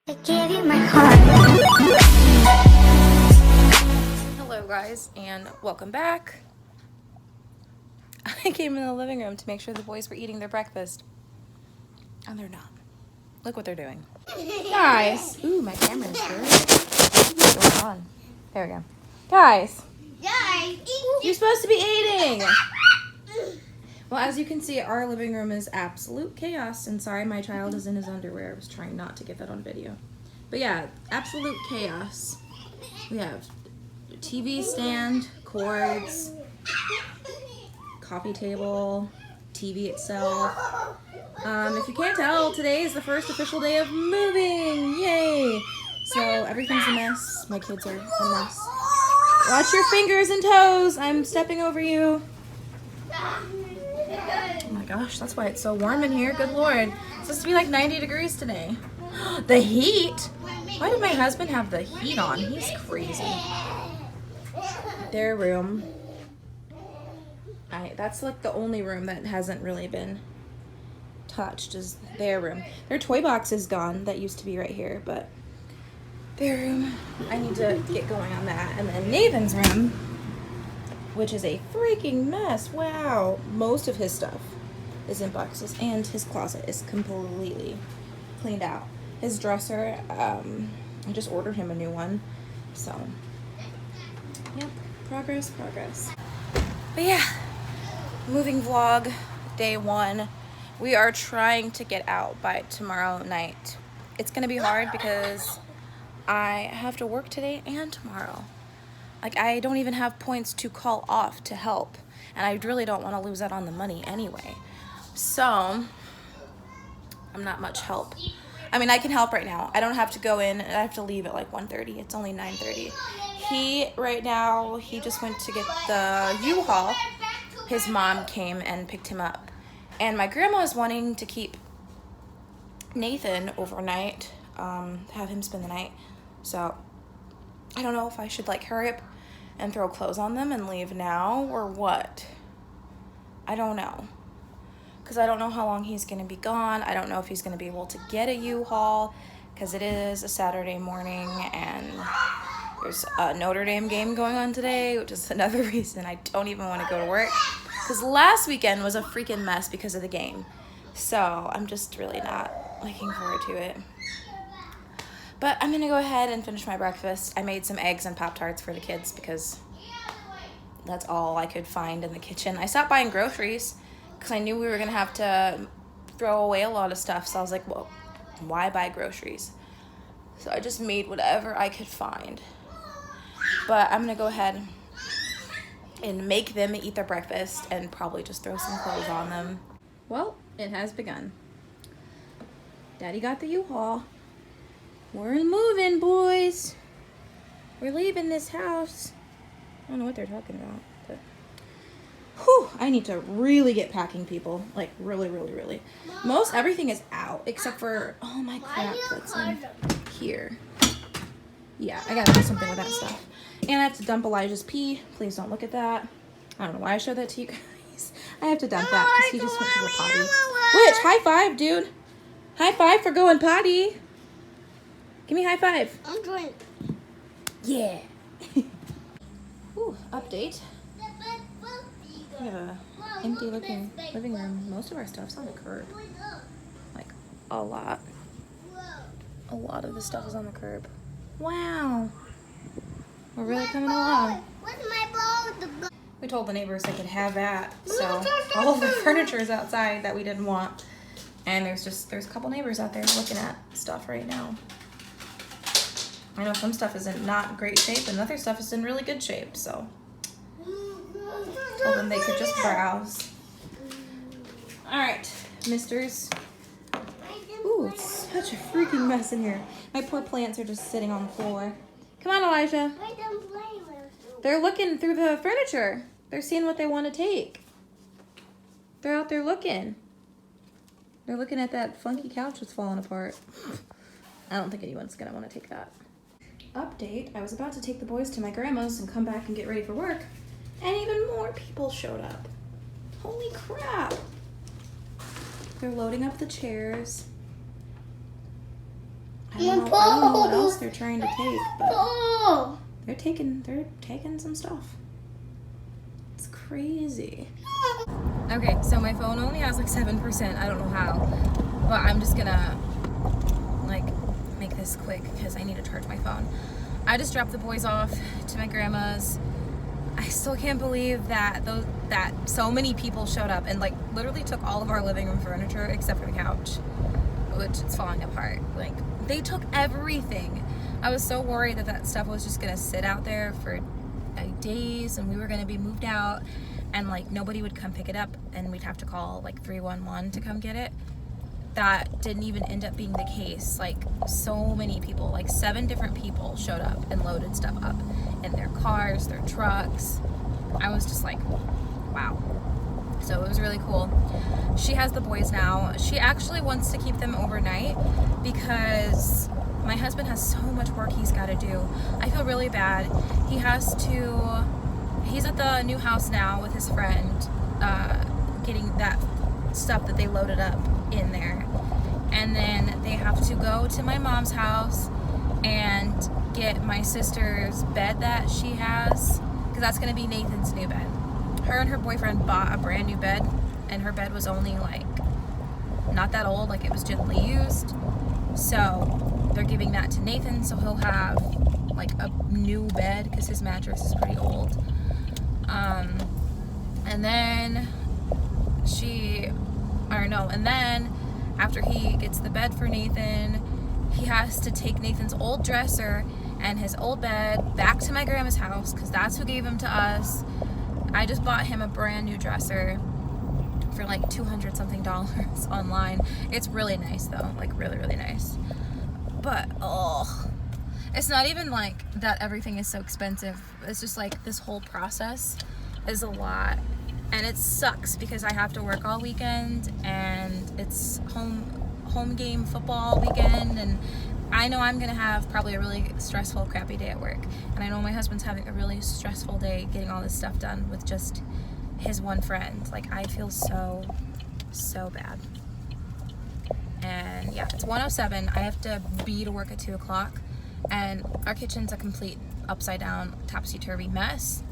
I gave you my heart. Hello guys, and welcome back. I came in the living room to make sure the boys were eating their breakfast. And they're not. Look what they're doing. Guys! Ooh, my camera's dirty. What's going on? There we go. Guys! You're supposed to be eating! Well, as you can see, our living room is absolute chaos. And sorry, my child is in his underwear. I was trying not to get that on video. But yeah, absolute chaos. We have a TV stand, cords, coffee table, TV itself. If you can't tell, today is the first official day of moving. Yay! So everything's a mess. My kids are a mess. Watch your fingers and toes. I'm stepping over you. Oh my gosh, that's why it's so warm in here. Good Lord. It's supposed to be like 90 degrees today. The heat? Why did my husband have the heat on? He's crazy. Their room. That's like the only room that hasn't really been touched is their room. Their toy box is gone. That used to be right here, but their room, I need to get going on that. And then Nathan's room, which is a freaking mess. Wow. Most of his stuff is in boxes, and his closet is completely cleaned out. His dresser, I just ordered him a new one. So, yep, progress. But yeah, moving vlog, day 1. We are trying to get out by tomorrow night. It's gonna be hard because I have to work today and tomorrow. Like, I don't even have points to call off to help, and I really don't want to lose out on the money anyway. So, I'm not much help. I mean, I can help right now. I don't have to go in. I have to leave at like 1:30. It's only 9:30. Right now, he just went to get the U-Haul. His mom came and picked him up. And my grandma is wanting to keep Nathan overnight, have him spend the night. So, I don't know if I should like hurry up and throw clothes on them and leave now or what. I don't know. Because I don't know how long he's going to be gone. I don't know if he's going to be able to get a U-Haul because it is a Saturday morning and there's a Notre Dame game going on today, which is another reason I don't even want to go to work. Because last weekend was a freaking mess because of the game. So I'm just really not looking forward to it. But I'm going to go ahead and finish my breakfast. I made some eggs and Pop-Tarts for the kids because that's all I could find in the kitchen. I stopped buying groceries because I knew we were going to have to throw away a lot of stuff. So I was like, well, why buy groceries? So I just made whatever I could find. But I'm going to go ahead and make them eat their breakfast and probably just throw some clothes on them. Well, it has begun. Daddy got the U-Haul. We're moving, boys. We're leaving this house. I don't know what they're talking about, but whew, I need to really get packing, people. Like, really. Most everything is out, except for, oh my crap, that's in here. Yeah, I gotta do something with that stuff. And I have to dump Elijah's pee. Please don't look at that. I don't know why I showed that to you guys. I have to dump that because he just went to the potty. Which, high five, dude. High five for going potty. Give me a high five. I'm doing. Yeah. Ooh, update. We have a empty looking living room. Most of our stuff's on the curb. Like, a lot. A lot of the stuff is on the curb. Wow. We're really coming along. What's my ball? We told the neighbors they could have that. So, all of the furniture is outside that we didn't want. And there's a couple neighbors out there looking at stuff right now. I know some stuff is in not great shape and other stuff is in really good shape, so told them they could just browse. Alright, misters. Ooh, it's such a freaking mess in here. My poor plants are just sitting on the floor. Come on, Elijah. They're looking through the furniture. They're seeing what they want to take. They're out there looking. They're looking at that funky couch that's falling apart. I don't think anyone's going to want to take that. Update, I was about to take the boys to my grandma's and come back and get ready for work, and even more people showed up. Holy crap. They're loading up the chairs. I don't I don't know what else they're trying to take, but Oh. they're taking some stuff. It's crazy. Okay, so my phone only has like 7%. I don't know how, but I'm just gonna like make this quick because I need to charge my phone. I just dropped the boys off to my grandma's. I still can't believe that so many people showed up and like literally took all of our living room furniture except for the couch, which is falling apart. Like they took everything. I was so worried that stuff was just gonna sit out there for days and we were gonna be moved out and like nobody would come pick it up and we'd have to call like 311 to come get it. That didn't even end up being the case. Like so many people, like 7 different people showed up and loaded stuff up in their cars, their trucks. I was just like, wow. So it was really cool. She has the boys now. She actually wants to keep them overnight because my husband has so much work he's got to do. I feel really bad. He's at the new house now with his friend, getting that stuff that they loaded up in there. And then they have to go to my mom's house and get my sister's bed that she has, because that's going to be Nathan's new bed. Her and her boyfriend bought a brand new bed, and her bed was only like not that old, like it was gently used. So they're giving that to Nathan, so he'll have like a new bed because his mattress is pretty old. And then after he gets the bed for Nathan, he has to take Nathan's old dresser and his old bed back to my grandma's house because that's who gave him to us. I just bought him a brand new dresser for like $200 something online. It's really nice though, like really, really nice. But it's not even like that everything is so expensive. It's just like this whole process is a lot. And it sucks because I have to work all weekend and it's home game football weekend, and I know I'm gonna have probably a really stressful, crappy day at work. And I know my husband's having a really stressful day getting all this stuff done with just his one friend. Like I feel so bad. And yeah, it's 1:07. I have to be to work at 2 o'clock, and our kitchen's a complete upside down, topsy-turvy mess.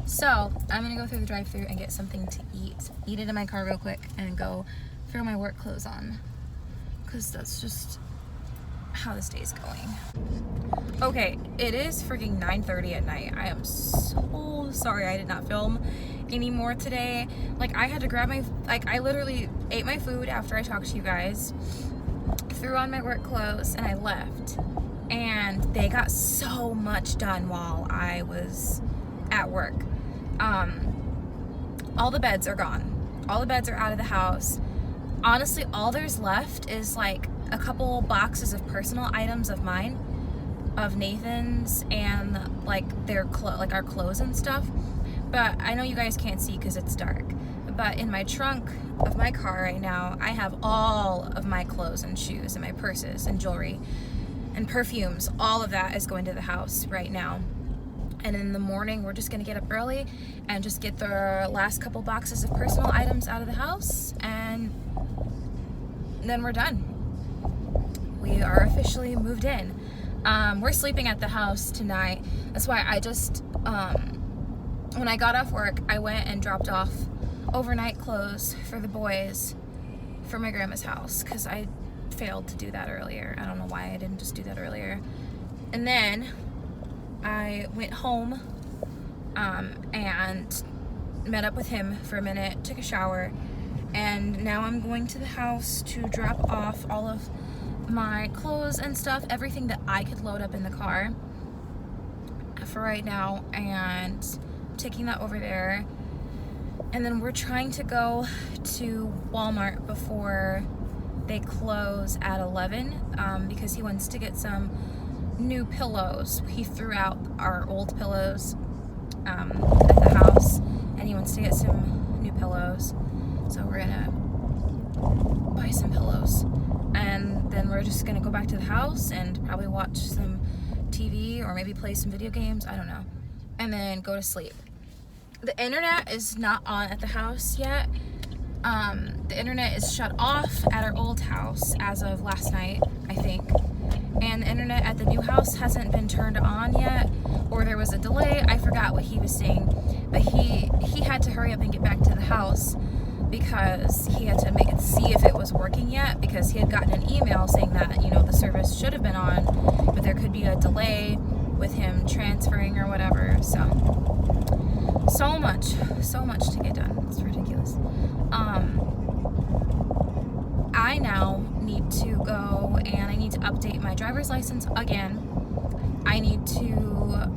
So I'm gonna go through the drive-thru and get something to eat it in my car real quick, and go throw my work clothes on, because that's just how this day's going. Okay, it is freaking 9:30 at night. I am so sorry I did not film anymore today. Like I had to grab I literally ate my food after I talked to you guys, threw on my work clothes, and I left. And they got so much done while I was at work. All the beds are gone. All the beds are out of the house. Honestly, all there's left is like a couple boxes of personal items of mine, of Nathan's, and like like our clothes and stuff. But I know you guys can't see because it's dark. But in my trunk of my car right now, I have all of my clothes and shoes and my purses and jewelry and perfumes. All of that is going to the house right now. And in the morning, we're just gonna get up early and just get the last couple boxes of personal items out of the house, and then we're done. We are officially moved in. We're sleeping at the house tonight. That's why I just, when I got off work, I went and dropped off overnight clothes for the boys for my grandma's house, because I failed to do that earlier. I don't know why I didn't just do that earlier. And then I went home and met up with him for a minute, took a shower, and now I'm going to the house to drop off all of my clothes and stuff, everything that I could load up in the car for right now, and taking that over there. And then we're trying to go to Walmart before they close at 11, because he wants to get some new pillows. He threw out our old pillows at the house, and he wants to get some new pillows. So we're gonna buy some pillows, and then we're just gonna go back to the house and probably watch some TV or maybe play some video games, I don't know, and then go to sleep. The internet is not on at the house yet. The internet is shut off at our old house as of last night, I think. and the internet at the new house hasn't been turned on yet, or there was a delay. I forgot what he was saying, but he had to hurry up and get back to the house because he had to see if it was working yet, because he had gotten an email saying that, you know, the service should have been on, but there could be a delay with him transferring or whatever. So much to get done. It's ridiculous. I now need to go and I need to update my driver's license again. I need to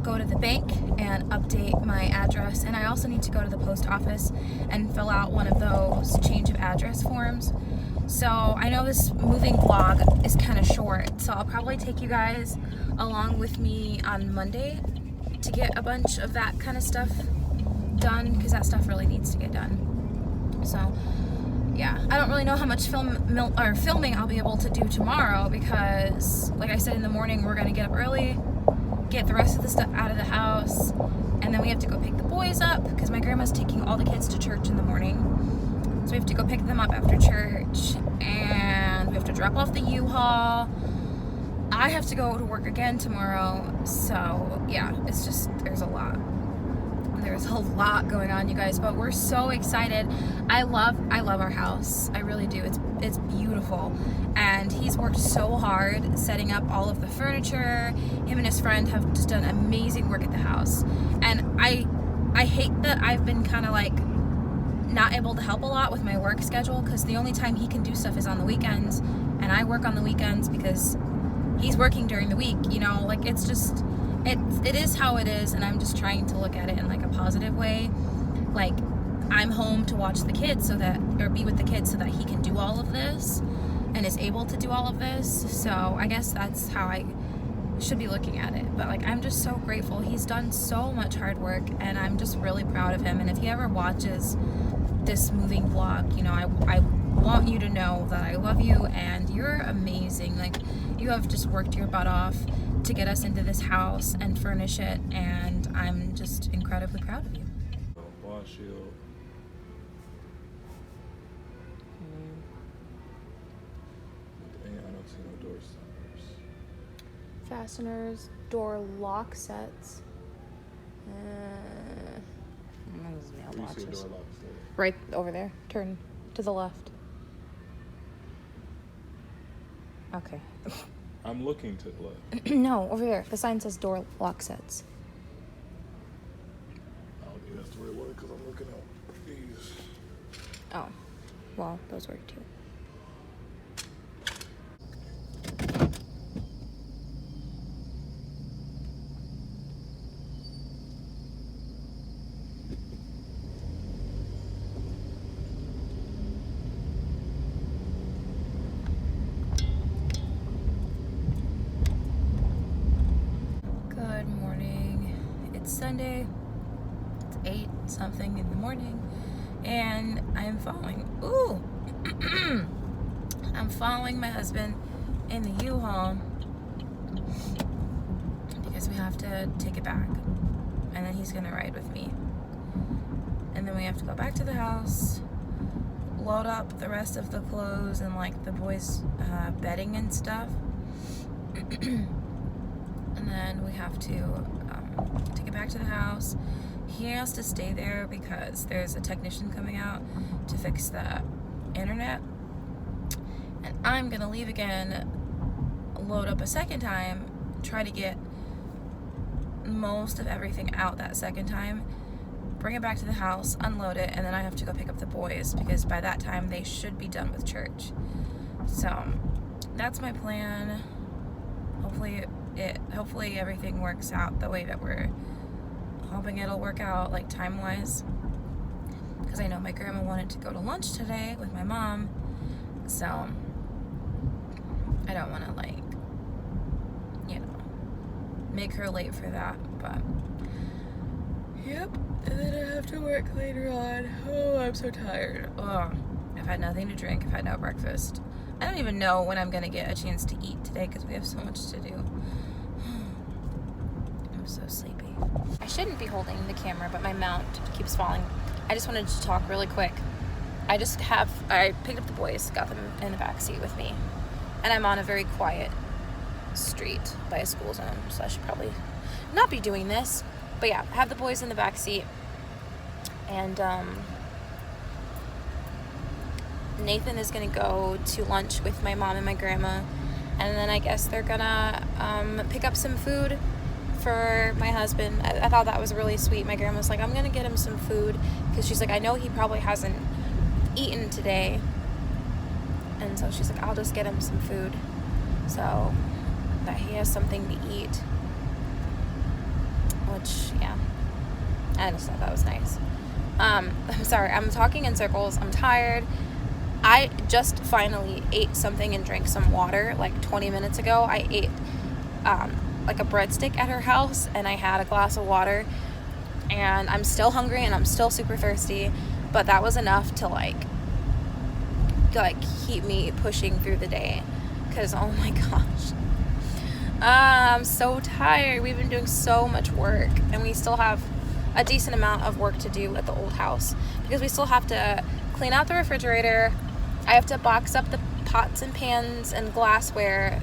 go to the bank and update my address, and I also need to go to the post office and fill out one of those change of address forms. So I know this moving vlog is kind of short, so I'll probably take you guys along with me on Monday to get a bunch of that kind of stuff done, because that stuff really needs to get done. So yeah, I don't really know how much filming I'll be able to do tomorrow, because like I said, in the morning we're gonna get up early, get the rest of the stuff out of the house, and then we have to go pick the boys up because my grandma's taking all the kids to church in the morning. So we have to go pick them up after church, and we have to drop off the U-Haul. I have to go to work again tomorrow, so yeah, it's just, there's a lot going on, you guys, but we're so excited. I love our house. I really do. It's beautiful, and he's worked so hard setting up all of the furniture. Him and his friend have just done amazing work at the house, and I hate that I've been kind of like not able to help a lot with my work schedule, because the only time he can do stuff is on the weekends, and I work on the weekends because he's working during the week, you know. Like, it's just, it is how it is, and I'm just trying to look at it in like a positive way. Like, I'm home to watch the kids or be with the kids so that he can do all of this and is able to do all of this. So I guess that's how I should be looking at it. But like, I'm just so grateful. He's done so much hard work, and I'm just really proud of him. And if he ever watches this moving vlog, you know, I want you to know that I love you and you're amazing. Like, you have just worked your butt off to get us into this house and furnish it, and I'm just incredibly proud of you. Bond shield. I don't see no door Fasteners, door lock sets. Do you see a door lock set? Right over there. Turn to the left. Okay. I'm looking to the left. No, over there. The sign says door lock sets. I don't think that's the right one because I'm looking at these. Oh, well, those work too. Sunday, it's 8 something in the morning, and I'm following my husband in the U-Haul because we have to take it back, and then he's gonna ride with me, and then we have to go back to the house, load up the rest of the clothes and like the boys' bedding and stuff, and then we have to take it back to the house. He has to stay there because there's a technician coming out to fix the internet, and I'm gonna leave again, load up a second time, try to get most of everything out that second time, bring it back to the house, unload it, and then I have to go pick up the boys because by that time they should be done with church. So that's my plan. Hopefully everything works out the way that we're hoping it'll work out, like time-wise, because I know my grandma wanted to go to lunch today with my mom, so I don't want to, like, you know, make her late for that. But yep, and then I have to work later on. Oh, I'm so tired. Oh, I've had nothing to drink. I've had no breakfast. I don't even know when I'm gonna get a chance to eat today because we have so much to do. I'm so sleepy. I shouldn't be holding the camera, but my mount keeps falling. I just wanted to talk really quick. I picked up the boys, got them in the back seat with me, And I'm on a very quiet street by a school zone, so I should probably not be doing this. But yeah, have the boys in the back seat. And Nathan is gonna go to lunch with my mom and my grandma, and then I guess they're gonna pick up some food for my husband. I thought that was really sweet. My grandma's like, I'm gonna get him some food, because she's like, I know he probably hasn't eaten today, and so she's like, I'll just get him some food so that he has something to eat. Which, yeah, I just thought that was nice. I'm sorry, I'm talking in circles. I'm tired. I just finally ate something and drank some water like 20 minutes ago. I ate like a breadstick at her house, and I had a glass of water, and I'm still hungry and I'm still super thirsty, but that was enough to like keep me pushing through the day, because oh my gosh, I'm so tired. We've been doing so much work, and we still have a decent amount of work to do at the old house, because we still have to clean out the refrigerator. I have to box up the pots and pans and glassware,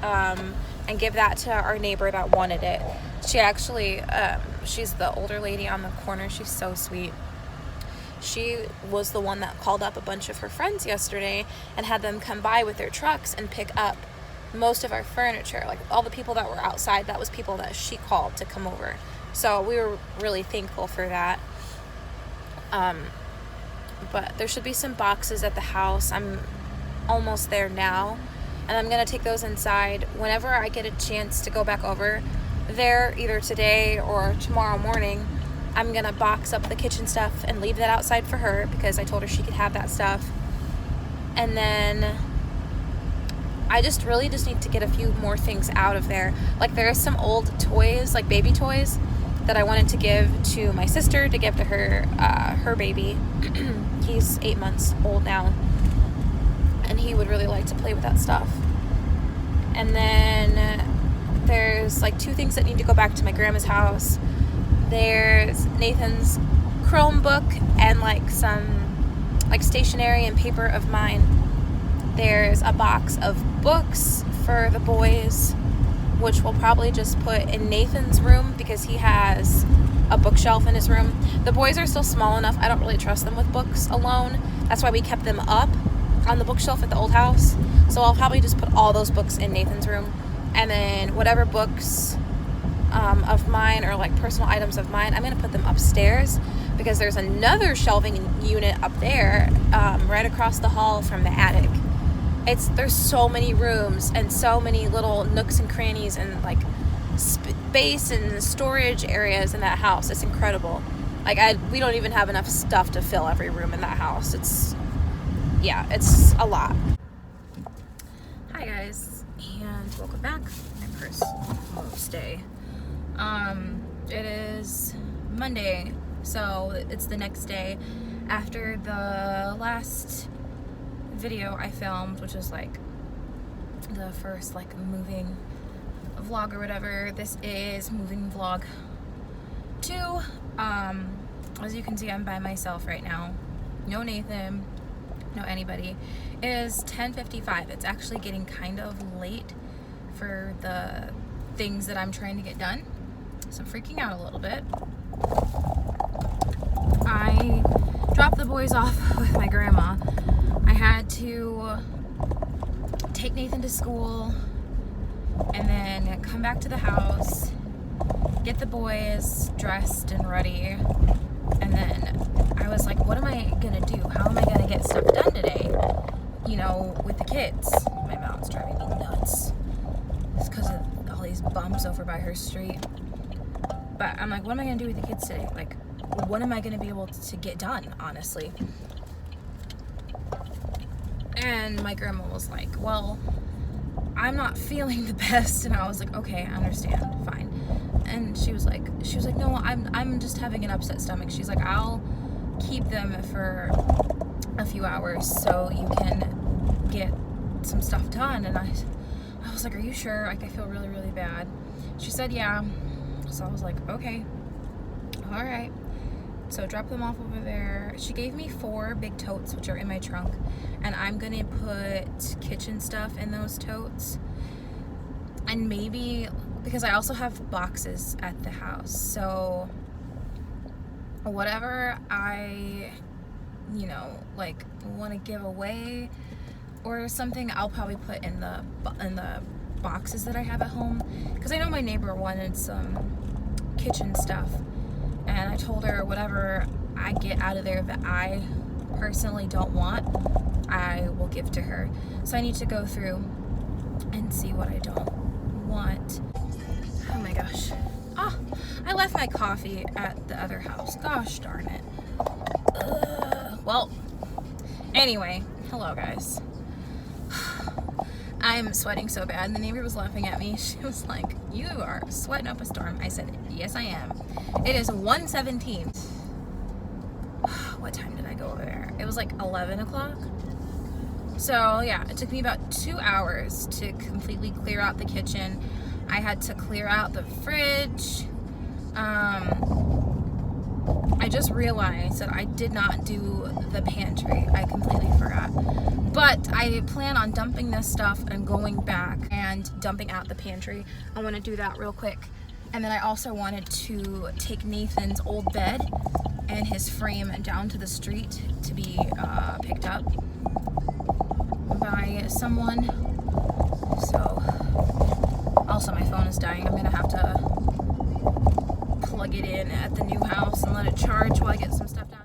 and give that to our neighbor that wanted it. She actually, she's the older lady on the corner. She's so sweet. She was the one that called up a bunch of her friends yesterday and had them come by with their trucks and pick up most of our furniture. Like all the people that were outside, that was people that she called to come over. So we were really thankful for that. But there should be some boxes at the house. I'm almost there now, and I'm gonna take those inside whenever I get a chance to go back over there, either today or tomorrow morning. I'm gonna box up the kitchen stuff and leave that outside for her, because I told her she could have that stuff. And then I just really need to get a few more things out of there. Like there are some old toys, like baby toys, that I wanted to give to my sister, to give to her her baby. He's 8 months old now, and he would really like to play with that stuff. And then there's like 2 things that need to go back to my grandma's house. There's Nathan's Chromebook and like some like stationery and paper of mine. There's a box of books for the boys, which we'll probably just put in Nathan's room, because he has a bookshelf in his room. The boys are still small enough, I don't really trust them with books alone. That's why we kept them up on the bookshelf at the old house. So I'll probably just put all those books in Nathan's room. And then whatever books of mine, or like personal items of mine, I'm going to put them upstairs, because there's another shelving unit up there, right across the hall from the attic. There's so many rooms and so many little nooks and crannies and like space and storage areas in that house. It's incredible. Like we don't even have enough stuff to fill every room in that house. It's a lot. Hi guys, and welcome back. My purse won't stay. It is Monday, so it's the next day after the last video I filmed, which is like the first like moving vlog or whatever. This is moving vlog 2. As you can see, I'm by myself right now. No Nathan, no anybody. It is 10:55. It's actually getting kind of late for the things that I'm trying to get done, so I'm freaking out a little bit. I dropped the boys off with my grandma. I had to take Nathan to school and then come back to the house, get the boys dressed and ready, and then I was like, what am I gonna do? How am I gonna get stuff done today? You know, with the kids. My mom's driving me nuts. It's because of all these bumps over by her street. But I'm like, what am I gonna do with the kids today? Like, what am I gonna be able to get done, honestly? And my grandma was like, well, I'm not feeling the best. And I was like, okay, I understand, fine. And she was like, no, I'm just having an upset stomach. She's like, I'll keep them for a few hours so you can get some stuff done. And I was like, are you sure? Like, I feel really, really bad. She said, yeah. So I was like, okay, all right. So drop them off over there. She gave me 4 big totes, which are in my trunk, and I'm gonna put kitchen stuff in those totes. And maybe, because I also have boxes at the house, so whatever I, you know, like want to give away or something, I'll probably put in the boxes that I have at home, because I know my neighbor wanted some kitchen stuff, and I told her whatever I get out of there that I personally don't want, I will give to her. So I need to go through and see what I don't want. Oh my gosh. Oh, I left my coffee at the other house. Gosh darn it. Well, anyway, hello guys. I'm sweating so bad. The neighbor was laughing at me. She was like, "You are sweating up a storm." I said, "Yes, I am." It is 1:17. What time did I go over there? It was like 11 o'clock. So yeah, it took me about 2 hours to completely clear out the kitchen. I had to clear out the fridge. I just realized that I did not do the pantry. I completely forgot. But I plan on dumping this stuff and going back and dumping out the pantry. I want to do that real quick. And then I also wanted to take Nathan's old bed and his frame down to the street to be picked up by someone. So, also my phone is dying. I'm gonna have to plug it in at the new house and let it charge while I get some stuff down.